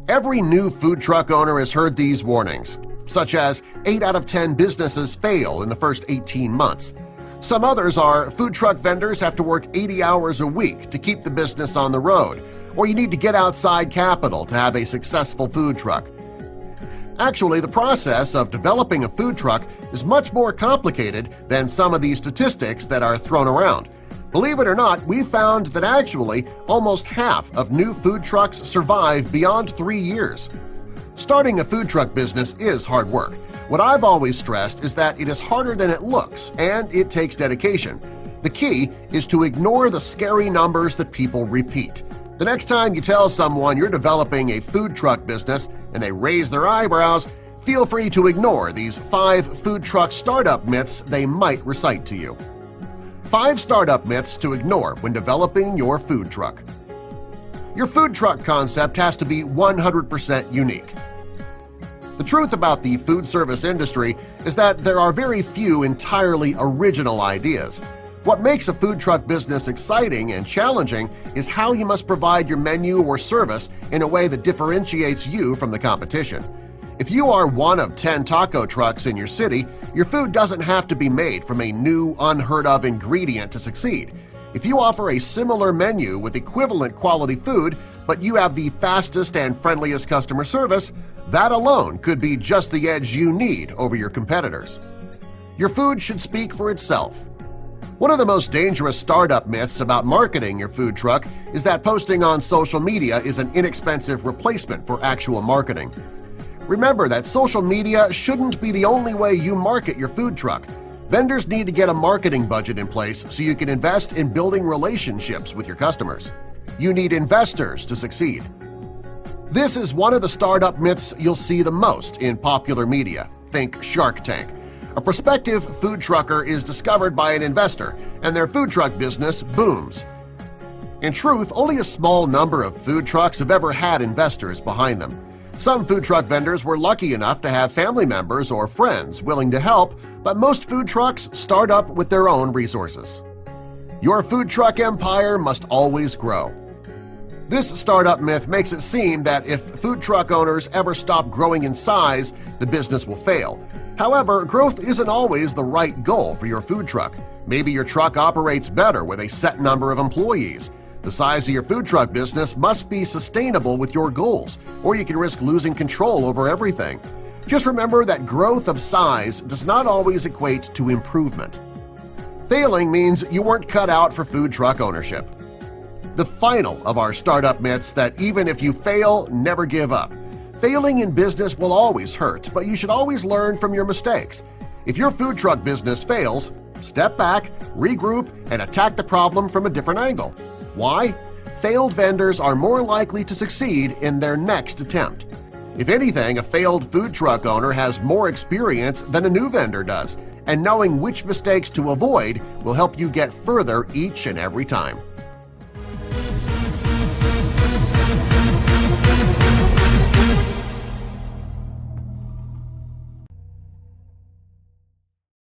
Every new food truck owner has heard these warnings, such as 8 out of 10 businesses fail in the first 18 months. Some others are food truck vendors have to work 80 hours a week to keep the business on the road, or you need to get outside capital to have a successful food truck. Actually, the process of developing a food truck is much more complicated than some of these statistics that are thrown around. Believe it or not, we've found that actually almost half of new food trucks survive beyond 3 years. Starting a food truck business is hard work. What I've always stressed is that it is harder than it looks and it takes dedication. The key is to ignore the scary numbers that people repeat. The next time you tell someone you're developing a food truck business and they raise their eyebrows, feel free to ignore these 5 food truck startup myths they might recite to you. 5 startup myths to ignore when developing your food truck. Your food truck concept has to be 100% unique. The truth about the food service industry is that there are very few entirely original ideas. What makes a food truck business exciting and challenging is how you must provide your menu or service in a way that differentiates you from the competition. If you are one of 10 taco trucks in your city, your food doesn't have to be made from a new, unheard-of ingredient to succeed. If you offer a similar menu with equivalent quality food, but you have the fastest and friendliest customer service, that alone could be just the edge you need over your competitors. Your food should speak for itself. One of the most dangerous startup myths about marketing your food truck is that posting on social media is an inexpensive replacement for actual marketing. Remember that social media shouldn't be the only way you market your food truck. Vendors need to get a marketing budget in place so you can invest in building relationships with your customers. You need investors to succeed. This is one of the startup myths you'll see the most in popular media. Think Shark Tank. A prospective food trucker is discovered by an investor, and their food truck business booms. In truth, only a small number of food trucks have ever had investors behind them. Some food truck vendors were lucky enough to have family members or friends willing to help, but most food trucks start up with their own resources. Your food truck empire must always grow. This startup myth makes it seem that if food truck owners ever stop growing in size, the business will fail. However, growth isn't always the right goal for your food truck. Maybe your truck operates better with a set number of employees. The size of your food truck business must be sustainable with your goals, or you can risk losing control over everything. Just remember that growth of size does not always equate to improvement. Failing means you weren't cut out for food truck ownership. The final of our startup myths that even if you fail, never give up. Failing in business will always hurt, but you should always learn from your mistakes. If your food truck business fails, step back, regroup, and attack the problem from a different angle. Why? Failed vendors are more likely to succeed in their next attempt. If anything, a failed food truck owner has more experience than a new vendor does, and knowing which mistakes to avoid will help you get further each and every time.